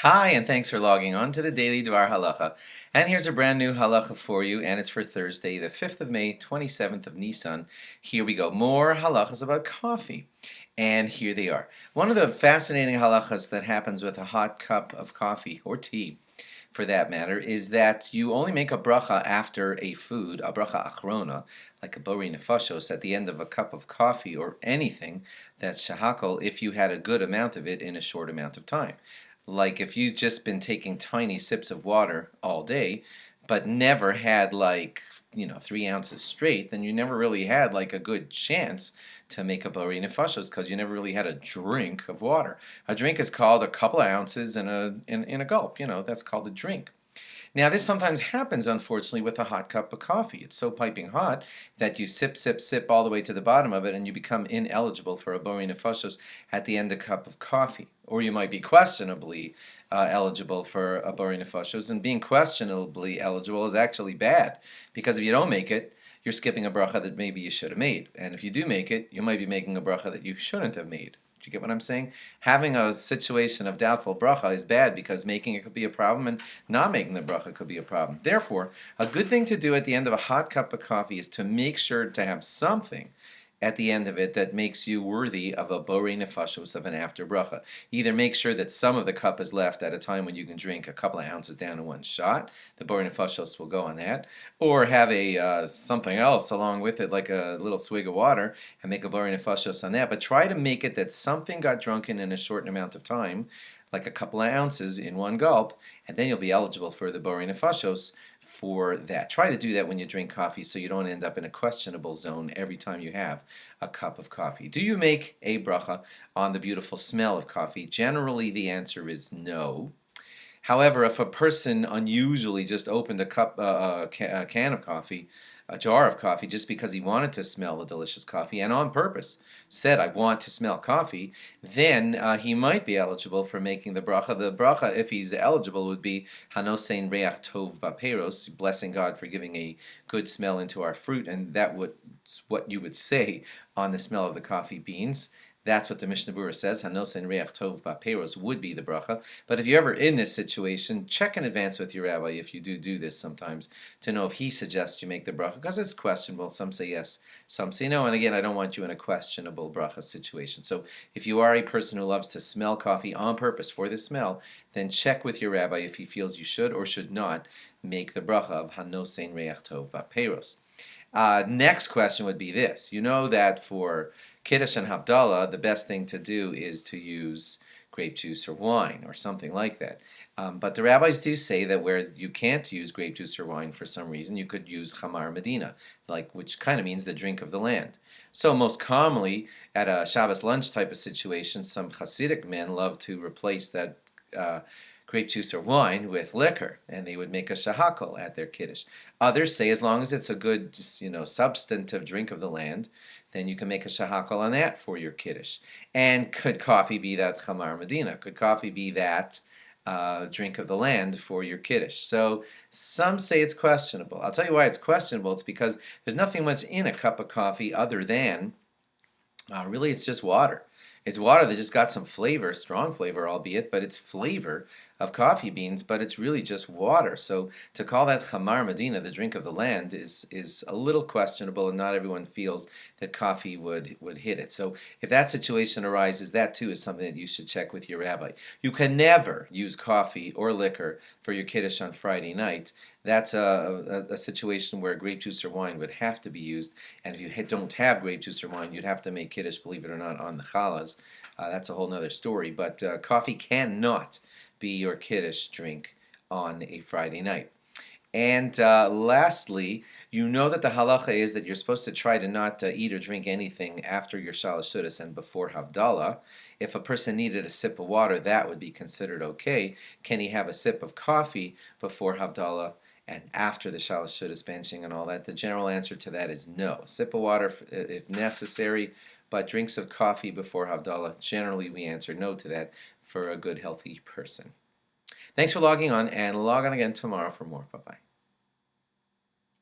Hi, and thanks for logging on to the Daily DVAR Halacha. And here's a brand new halacha for you, and it's for Thursday, the 5th of May, 27th of Nissan. Here we go. More halachas about coffee. And here they are. One of the fascinating halachas that happens with a hot cup of coffee, or tea for that matter, is that you only make a bracha after a food, a bracha achrona, like a bori nefashos, at the end of a cup of coffee or anything that's shahakol, if you had a good amount of it in a short amount of time. Like if you've just been taking tiny sips of water all day, but never had 3 ounces straight, then you never really had like a good chance to make a bari nefashos because you never really had a drink of water. A drink is called a couple of ounces in a gulp. That's called a drink. Now, this sometimes happens, unfortunately, with a hot cup of coffee. It's so piping hot that you sip, sip, sip all the way to the bottom of it, and you become ineligible for a bori nefashos at the end of a cup of coffee. Or you might be questionably eligible for a bori nefashos, and being questionably eligible is actually bad, because if you don't make it, you're skipping a bracha that maybe you should have made. And if you do make it, you might be making a bracha that you shouldn't have made. Do you get what I'm saying? Having a situation of doubtful bracha is bad because making it could be a problem and not making the bracha could be a problem. Therefore, a good thing to do at the end of a hot cup of coffee is to make sure to have something at the end of it that makes you worthy of a bori nefashos, of an after bracha. Either make sure that some of the cup is left at a time when you can drink a couple of ounces down in one shot. The bori nefashos will go on that. Or have a something else along with it, like a little swig of water, and make a bori nefashos on that. But try to make it that something got drunken in a short amount of time, like a couple of ounces in one gulp, and then you'll be eligible for the bori nefashos for that. Try to do that when you drink coffee so you don't end up in a questionable zone every time you have a cup of coffee. Do you make a bracha on the beautiful smell of coffee? Generally, the answer is no. However, if a person unusually just opened a can of coffee, a jar of coffee, just because he wanted to smell the delicious coffee, and on purpose said, "I want to smell coffee," then he might be eligible for making the bracha. The bracha, if he's eligible, would be Hanosein Reach Tov Baperos, blessing God for giving a good smell into our fruit, and what you would say on the smell of the coffee beans. That's what the Mishnah Berurah says. Hanosen reach tov ba'peros would be the bracha. But if you're ever in this situation, check in advance with your rabbi, if you do this sometimes, to know if he suggests you make the bracha, because it's questionable. Some say yes, some say no. And again, I don't want you in a questionable bracha situation. So if you are a person who loves to smell coffee on purpose for the smell, then check with your rabbi if he feels you should or should not make the bracha of Hanosen reach tov ba'peros. Next question would be this. You know that for Kiddush and Havdalah, the best thing to do is to use grape juice or wine or something like that. But the rabbis do say that where you can't use grape juice or wine for some reason, you could use chamar medina, which kind of means the drink of the land. So most commonly, at a Shabbos lunch type of situation, some Hasidic men love to replace that grape juice or wine with liquor, and they would make a shahakol at their kiddush. Others say as long as it's a good, substantive drink of the land, then you can make a shahakol on that for your kiddush. And could coffee be that chamar medina? Could coffee be that drink of the land for your kiddush? So some say it's questionable. I'll tell you why it's questionable. It's because there's nothing much in a cup of coffee other than, really, it's just water. It's water that just got some flavor, strong flavor albeit, but it's flavor of coffee beans, but it's really just water. So to call that chamar medina, the drink of the land, is a little questionable, and not everyone feels that coffee would hit it. So if that situation arises, that too is something that you should check with your rabbi. You can never use coffee or liquor for your kiddush on Friday night. That's a situation where grape juice or wine would have to be used, and if you don't have grape juice or wine, you'd have to make kiddush, believe it or not, on the challahs. That's a whole other story, but coffee cannot be your kiddush drink on a Friday night. And lastly, you know that the halacha is that you're supposed to try to not eat or drink anything after your shalosh seudos and before Havdalah. If a person needed a sip of water, that would be considered okay. Can he have a sip of coffee before Havdalah and after the shalosh seudos benching and all that? The general answer to that is no. Sip of water if necessary, but drinks of coffee before Havdalah, generally we answer no to that for a good, healthy person. Thanks for logging on, and log on again tomorrow for more. Bye-bye.